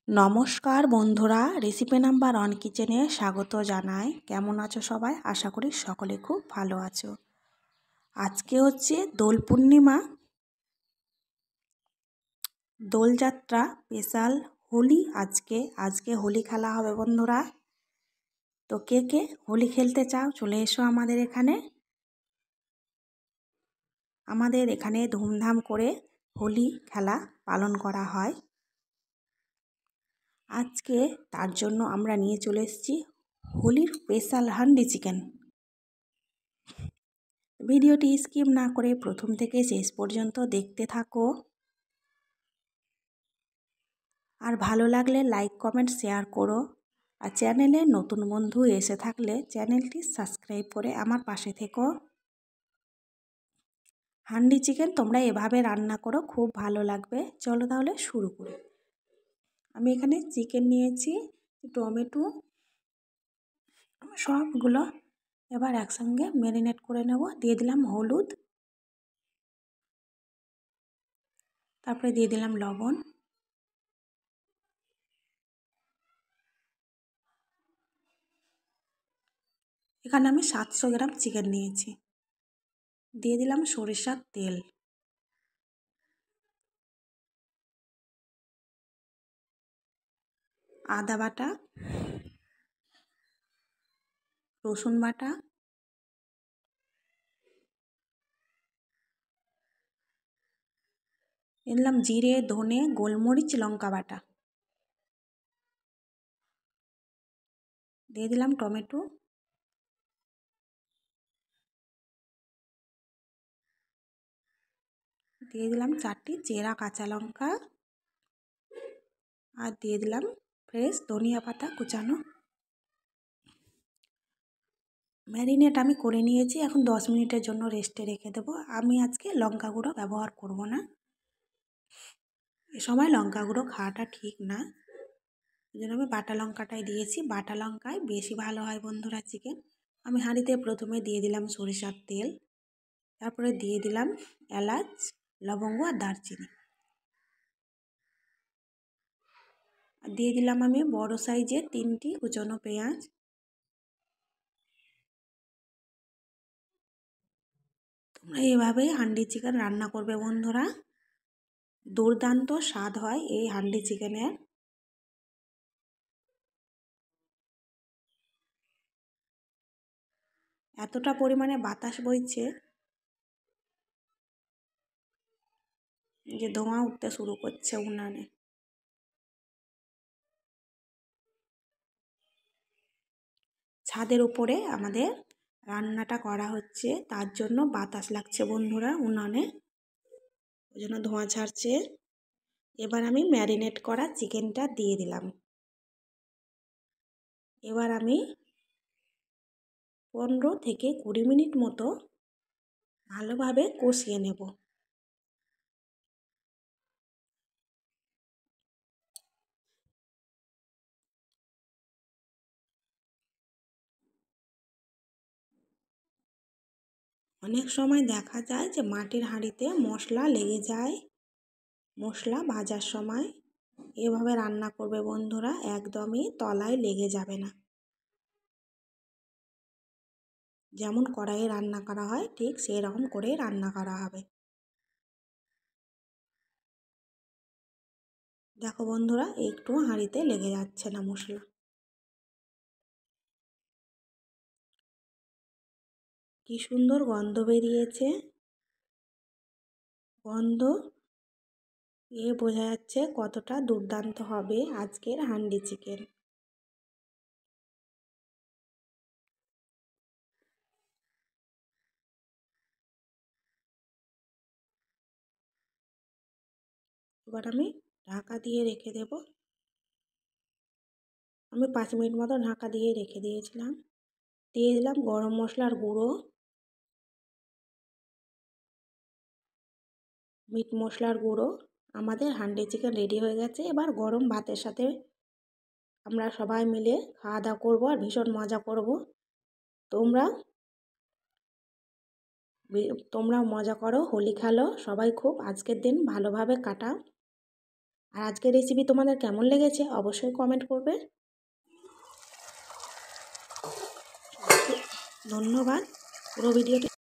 নমস্কার বন্ধুরা, recipe number 1 কিচেনে স্বাগত জানাই। কেমন আছো সবাই? আশা করি সকলে খুব ভালো আছো। আজকে হচ্ছে দোল পূর্ণিমা, দোলযাত্রা স্পেশাল হোলি। আজকে হোলি খেলা হবে বন্ধুরা। তো কে কে হোলি খেলতে চাও চলে এসো আমাদের এখানে। আমাদের এখানে ধুমধাম করে হোলি খেলা পালন করা হয়। আজকে তার জন্য আমরা নিয়ে চলে এসেছি হোলির স্পেশাল হান্ডি চিকেন। ভিডিওটি স্কিপ না করে প্রথম থেকে শেষ পর্যন্ত দেখতে থাকো। আর ভালো লাগলে লাইক কমেন্ট শেয়ার করো। আর চ্যানেলে নতুন বন্ধু এসে থাকলে চ্যানেলটি সাবস্ক্রাইব করে আমার পাশে থেকো। হান্ডি চিকেন তোমরা এভাবে রান্না করো, খুব ভালো লাগবে। চলো তাহলে শুরু করি। আমি এখানে চিকেন নিয়েছি, টমেটো, সবগুলো এবার একসঙ্গে ম্যারিনেট করে নেব। দিয়ে দিলাম হলুদ, তারপরে দিয়ে দিলাম লবণ, এখানে আমি 700 গ্রাম চিকেন নিয়েছি। দিয়ে দিলাম সরিষার তেল, আদা বাটা, রসুন বাটা, দিলাম জিরে, ধনে, গোলমরিচ, লঙ্কা বাটা, দিয়ে দিলাম টমেটো, দিয়ে দিলাম 4টি চেরা কাঁচা লঙ্কা, আর দিয়ে দিলাম ফ্রেশ ধনিয়া পাতা কুচানো। ম্যারিনেট আমি করে নিয়েছি, এখন 10 মিনিটের জন্য রেস্টে রেখে দেবো। আমি আজকে লঙ্কা গুঁড়ো ব্যবহার করব না, এ সময় লঙ্কা গুঁড়ো খাওয়াটা ঠিক না, ওই জন্য আমি বাটা লঙ্কাটাই দিয়েছি। বাটা লঙ্কায় বেশি ভালো হয় বন্ধুরা চিকেন। আমি হাঁড়িতে প্রথমে দিয়ে দিলাম সরিষার তেল, তারপরে দিয়ে দিলাম এলাচ, লবঙ্গ আর দারচিনি, আর দিয়ে দিলাম আমি বড় সাইজের 3টি কুচনো পেঁয়াজ। তোমরা এভাবে হান্ডি চিকেন রান্না করবে বন্ধুরা, দুর্দান্ত স্বাদ হয় এই হান্ডি চিকেনের। এতটা পরিমাণে বাতাস বইছে যে ধোঁয়া উঠতে শুরু করছে উনানে। ছাদের উপরে আমাদের রান্নাটা করা হচ্ছে, তার জন্য বাতাস লাগছে বন্ধুরা উনানে, ওই জন্য ধোঁয়া ছাড়ছে। এবার আমি ম্যারিনেট করা চিকেনটা দিয়ে দিলাম। এবার আমি 15 থেকে 20 মিনিট মতো ভালোভাবে কষিয়ে নেব। অনেক সময় দেখা যায় যে মাটির হাঁড়িতে মশলা লেগে যায়, মশলা ভাজার সময় এভাবে রান্না করবে বন্ধুরা, একদমই তলায় লেগে যাবে না। যেমন কড়াইয়ে রান্না করা হয় ঠিক সেই রকম করে রান্না করা হবে। দেখো বন্ধুরা, একটু হাঁড়িতে লেগে যাচ্ছে না মশলা। কি সুন্দর গন্ধ বেরিয়েছে, গন্ধ বোঝা যাচ্ছে কতটা দুর্দান্ত হবে আজকের হান্ডি চিকেন। এবার আমি ঢাকা দিয়ে রেখে দেব। আমি 5 মিনিট মতো ঢাকা দিয়ে রেখে দিয়েছিলাম। দিয়ে দিলাম গরম মশলার গুঁড়ো, মিট মশলার গুঁড়ো। আমাদের হান্ডি চিকেন রেডি হয়ে গেছে। এবার গরম ভাতের সাথে আমরা সবাই মিলে খাওয়া দাওয়া করবো আর ভীষণ মজা করব। তোমরা তোমরাও মজা করো, হোলি খেলো, সবাই খুব আজকের দিন ভালোভাবে কাটাও। আর আজকের রেসিপি তোমাদের কেমন লেগেছে অবশ্যই কমেন্ট করবে। ধন্যবাদ। পুরো ভিডিওটি